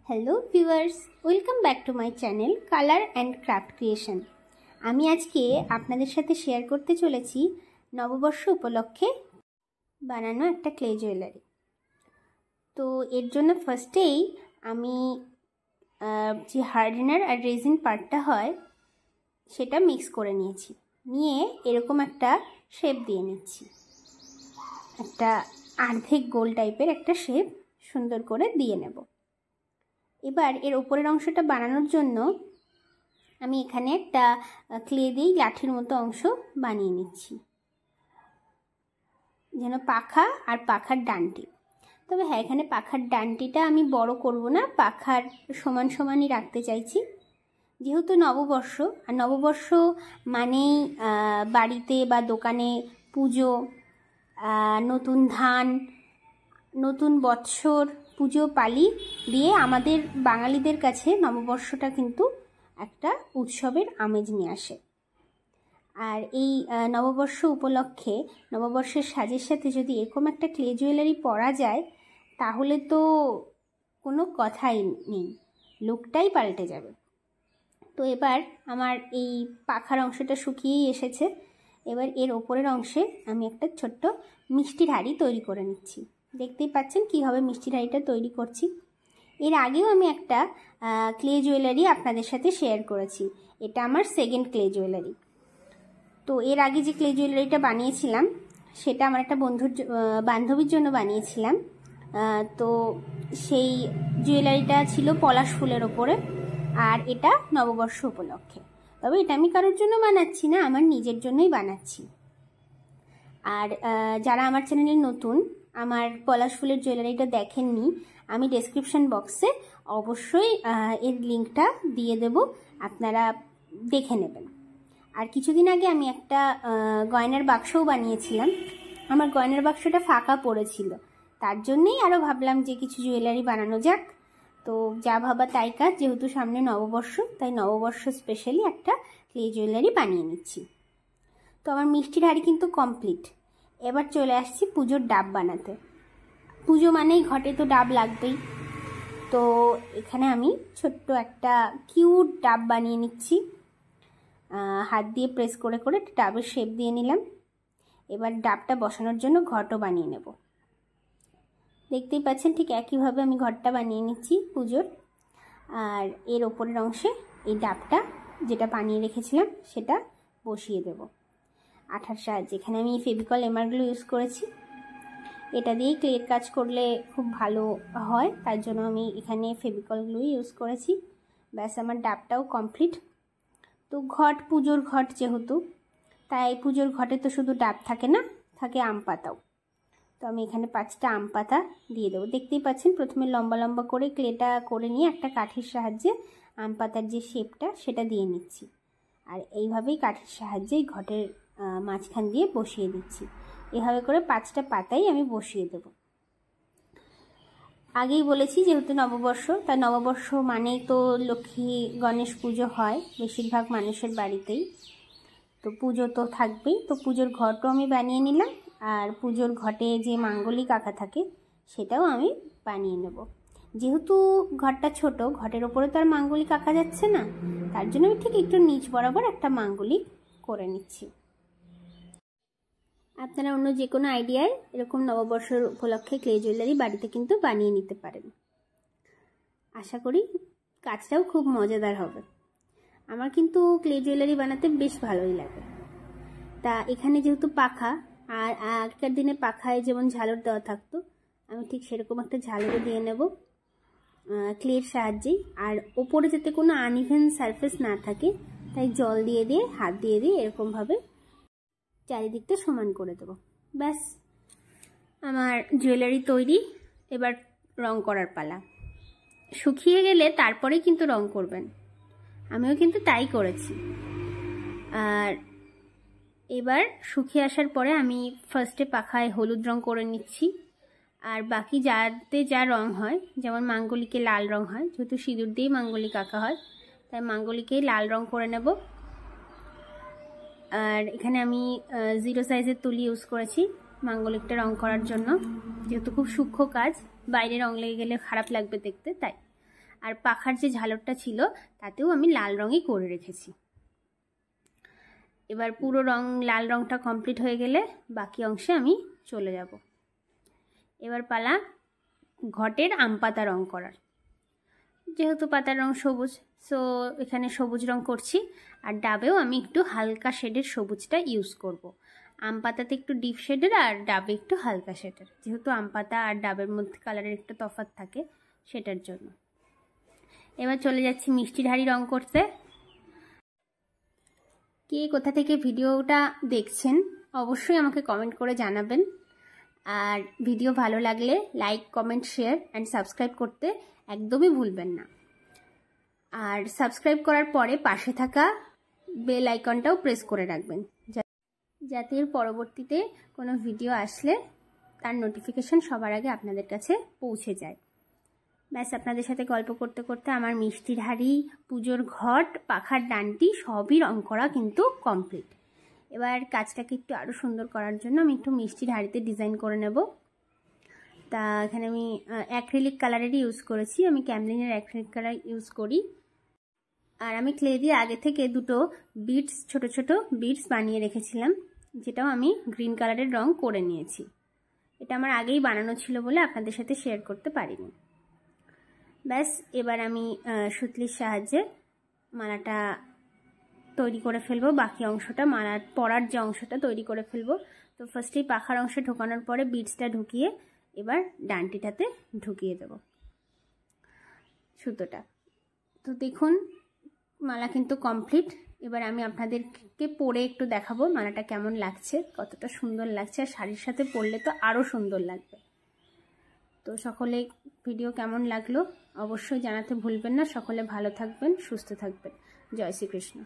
Hello viewers, welcome back to my channel colour and craft creation. আমি আজকে আপনাদের সাথে শেয়ার করতে চলেছি নববর্ষ উপলক্ষে বানানো একটা ক্লে জুয়েলারি। তো এর জন্য ফার্স্টেই আমি যে হার্ডেনার আর রেজিন পার্টটা হয় সেটা মিক্স করে নিয়ে এরকম একটা শেপ দিয়ে নিচ্ছি। একটা অর্ধেক গোল টাইপের একটা শেপ সুন্দর করে দিয়ে নেব। এবার এর উপরের অংশটা বানানোর জন্য আমি এখানে একটা ক্লে দিয়ে লাঠির মতো অংশ বানিয়ে নিচ্ছি, যেন পাখা আর পাখার ডান্টি। তবে হ্যাঁ, এখানে পাখার ডান্টিটা আমি বড় করব না, পাখার সমান সমানই রাখতে চাইছি। যেহেতু নববর্ষ, আর নববর্ষ মানেই বাড়িতে বা দোকানে পুজো, নতুন ধান, নতুন বৎসর, পুজো পালি দিয়ে আমাদের বাঙালিদের কাছে নববর্ষটা কিন্তু একটা উৎসবের আমেজ নিয়ে আসে। আর এই নববর্ষ উপলক্ষে নববর্ষের সাজের সাথে যদি এরকম একটা ক্লে জুয়েলারি পরা যায় তাহলে তো কোনো কথাই নেই, লুকটাই পাল্টে যাবে। তো এবার আমার এই পাখার অংশটা শুকিয়েই এসেছে। এবার এর ওপরের অংশে আমি একটা ছোট্ট মিষ্টির হাঁড়ি তৈরি করে নিচ্ছি। দেখতেই পাচ্ছেন কীভাবে মিষ্টির হাঁড়িটা তৈরি করছি। এর আগেও আমি একটা ক্লে জুয়েলারি আপনাদের সাথে শেয়ার করেছি, এটা আমার সেকেন্ড ক্লে জুয়েলারি। তো এর আগে যে ক্লে জুয়েলারিটা বানিয়েছিলাম সেটা আমার একটা বান্ধবীর জন্য বানিয়েছিলাম। তো সেই জুয়েলারিটা ছিল পলাশ ফুলের ওপরে, আর এটা নববর্ষ উপলক্ষে। তবে এটা আমি কারোর জন্য বানাচ্ছি না, আমার নিজের জন্যই বানাচ্ছি। আর যারা আমার চ্যানেলে নতুন, আমার পলাশ ফুলের জুয়েলারিটা দেখেননি, আমি ডেসক্রিপশন বক্সে অবশ্যই এর লিঙ্কটা দিয়ে দেব, আপনারা দেখে নেবেন। আর কিছুদিন আগে আমি একটা গয়নার বাক্সও বানিয়েছিলাম। আমার গয়নার বাক্সটা ফাঁকা পড়েছিল, তার জন্যেই আরও ভাবলাম যে কিছু জুয়েলারি বানানো যাক। তো যা ভাবা তাই কাজ, যেহেতু সামনে নববর্ষ, তাই নববর্ষ স্পেশালি একটা ক্লে জুয়েলারি বানিয়ে নিচ্ছি। তো আমার মিষ্টির হাঁড়ি কিন্তু কমপ্লিট। এবার চলে আসছি পুজোর ডাব বানাতে। পুজো মানেই ঘটে তো ডাব লাগবেই। তো এখানে আমি ছোট্ট একটা কিউট ডাব বানিয়ে নিচ্ছি। হাত দিয়ে প্রেস করে করে ডাবের শেপ দিয়ে নিলাম। এবার ডাবটা বসানোর জন্য ঘটও বানিয়ে নেব। দেখতেই পাচ্ছেন ঠিক একইভাবে আমি ঘরটা বানিয়ে নিচ্ছি পুজোর। আর এর ওপরের অংশে এই ডাবটা যেটা বানিয়ে রেখেছিলাম সেটা বসিয়ে দেব আঠার সাহায্যে। এখানে আমি ফেভিকল এমারগুলো ইউজ করেছি, এটা দিয়েই ক্লের কাজ করলে খুব ভালো হয়, তার জন্য আমি এখানে ফেভিকলগুলো ইউজ করেছি। ব্যাস, আমার ডাবটাও কমপ্লিট। তো ঘট, পুজোর ঘট যেহেতু, তাই পুজোর ঘটে তো শুধু ডাব থাকে না, থাকে আম পাতাও। তো আমি এখানে 5টা আম পাতা দিয়ে দেবো। দেখতেই পাচ্ছেন প্রথমে লম্বা লম্বা করে ক্লেটা করে নিয়ে একটা কাঠির সাহায্যে আম পাতার যে শেপটা সেটা দিয়ে নিচ্ছি। আর এইভাবেই কাঠির সাহায্যে ঘটের মাঝখান দিয়ে বসিয়ে দিচ্ছি। এভাবে করে 5টা পাতাই আমি বসিয়ে দেব। আগেই বলেছি যেহেতু নববর্ষ, তাই নববর্ষ মানেই তো লক্ষ্মী গণেশ পুজো হয় বেশিরভাগ মানুষের বাড়িতেই। তো পুজো তো থাকবেই। তো পুজোর ঘটও আমি বানিয়ে নিলাম, আর পুজোর ঘটে যে মাঙ্গলিক আঁকা থাকে সেটাও আমি বানিয়ে নেব। যেহেতু ঘরটা ছোট, ঘটের ওপরে তো আর মাঙ্গলিক আঁকা যাচ্ছে না, তার জন্য আমি ঠিক একটু নিচ বরাবর একটা মাঙ্গলিক করে নিচ্ছি। আপনারা অন্য যে কোনো আইডিয়ায় এরকম নববর্ষের উপলক্ষে ক্লে জুয়েলারি বাড়িতে কিন্তু বানিয়ে নিতে পারেন। আশা করি কাজটাও খুব মজাদার হবে। আমার কিন্তু ক্লে জুয়েলারি বানাতে বেশ ভালোই লাগে। তা এখানে যেহেতু পাখা, আর আগেকার দিনে পাখায় যেমন ঝালর দেওয়া থাকতো, আমি ঠিক সেরকম একটা ঝালরও দিয়ে নেব ক্লের সাহায্যেই। আর ওপরে যাতে কোনো আনইভেন সারফেস না থাকে, তাই জল দিয়ে দিয়ে হাত দিয়ে দিয়ে এরকমভাবে চারিদিকটা সমান করে দেবো। ব্যাস, আমার জুয়েলারি তৈরি। এবার রং করার পালা। শুকিয়ে গেলে তারপরে কিন্তু রং করবেন, আমিও কিন্তু তাই করেছি। আর এবার শুকিয়ে আসার পরে আমি ফার্স্টে পাখায় হলুদ রং করে নিচ্ছি। আর বাকি যাতে যা রং হয়, যেমন মাঙ্গলিকে লাল রং হয়, যেহেতু সিঁদুর দিয়েই মাঙ্গলিক আঁকা হয়, তাই মাঙ্গলিকেই লাল রং করে নেব। আর এখানে আমি 0 সাইজের তুলি ইউজ করেছি মাঙ্গলিকটা রং করার জন্য, যেহেতু খুব সূক্ষ্ম কাজ, বাইরে রং লেগে গেলে খারাপ লাগবে দেখতে, তাই। আর পাখার যে ঝালরটা ছিল তাতেও আমি লাল রঙই করে রেখেছি। এবার পুরো লাল রঙটা কমপ্লিট হয়ে গেলে বাকি অংশে আমি চলে যাব। এবার পালা ঘটের আম পাতা রং করার। যেহেতু পাতার রং সবুজ, সো এখানে সবুজ রং করছি। আর ডাবেও আমি একটু হালকা শেডের সবুজটা ইউজ করব। আম পাতাতে একটু ডিপ শেডের আর ডাবে একটু হালকা শেডের, যেহেতু আম পাতা আর ডাবের মধ্যে কালারের একটু তফাৎ থাকে সেটার জন্য। এবার চলে যাচ্ছি মিষ্টির হাঁড়ি রং করতে। কে কোথা থেকে ভিডিওটা দেখছেন অবশ্যই আমাকে কমেন্ট করে জানাবেন। আর ভিডিও ভালো লাগলে like, comment, share and subscribe করতে একদমই ভুলবেন না। আর সাবস্ক্রাইব করার পরে পাশে থাকা বেল আইকনটাও প্রেস করে রাখবেন, যাতে পরবর্তীতে কোনো ভিডিও আসলে তার নোটিফিকেশন সবার আগে আপনাদের কাছে পৌঁছে যায়। ব্যাস, আপনাদের সাথে গল্প করতে করতে আমার মিষ্টির হাঁড়ি, পুজোর ঘট, পাখার ডান্টি সবই রং করা কিন্তু কমপ্লিট। এবার কাজটাকে একটু আরও সুন্দর করার জন্য আমি একটু মিষ্টির হাঁড়িতে ডিজাইন করে নেব। তা এখানে আমি অ্যাক্রিলিক কালারেরই ইউজ করেছি, আমি ক্যামলিনের অ্যাক্রিলিক কালার ইউজ করি। আর আমি ক্লে দিয়ে আগে থেকে দুটো বিডস, ছোট ছোট বিডস বানিয়ে রেখেছিলাম, যেটাও আমি গ্রিন কালারের রং করে নিয়েছি। এটা আমার আগেই বানানো ছিল বলে আপনাদের সাথে শেয়ার করতে পারিনি। ব্যাস, এবার আমি সুতলির সাহায্যে মালাটা তৈরি করে ফেলবো। বাকি অংশটা, মালার পরার যে অংশটা তৈরি করে ফেলবো। তো ফার্স্টেই পাখার অংশে ঢোকানোর পরে বিডসটা ঢুকিয়ে এবার ডান্টিটাতে ঢুকিয়ে দেব সুতোটা। তো দেখুন মালা কিন্তু কমপ্লিট। এবার আমি আপনাদেরকে পরে একটু দেখাবো মালাটা কেমন লাগছে, কতটা সুন্দর লাগছে। আর শাড়ির সাথে পরলে তো আরও সুন্দর লাগবে। তো সকলে ভিডিও কেমন লাগলো অবশ্যই জানাতে ভুলবেন না। সকলে ভালো থাকবেন, সুস্থ থাকবেন। জয় শ্রীকৃষ্ণ।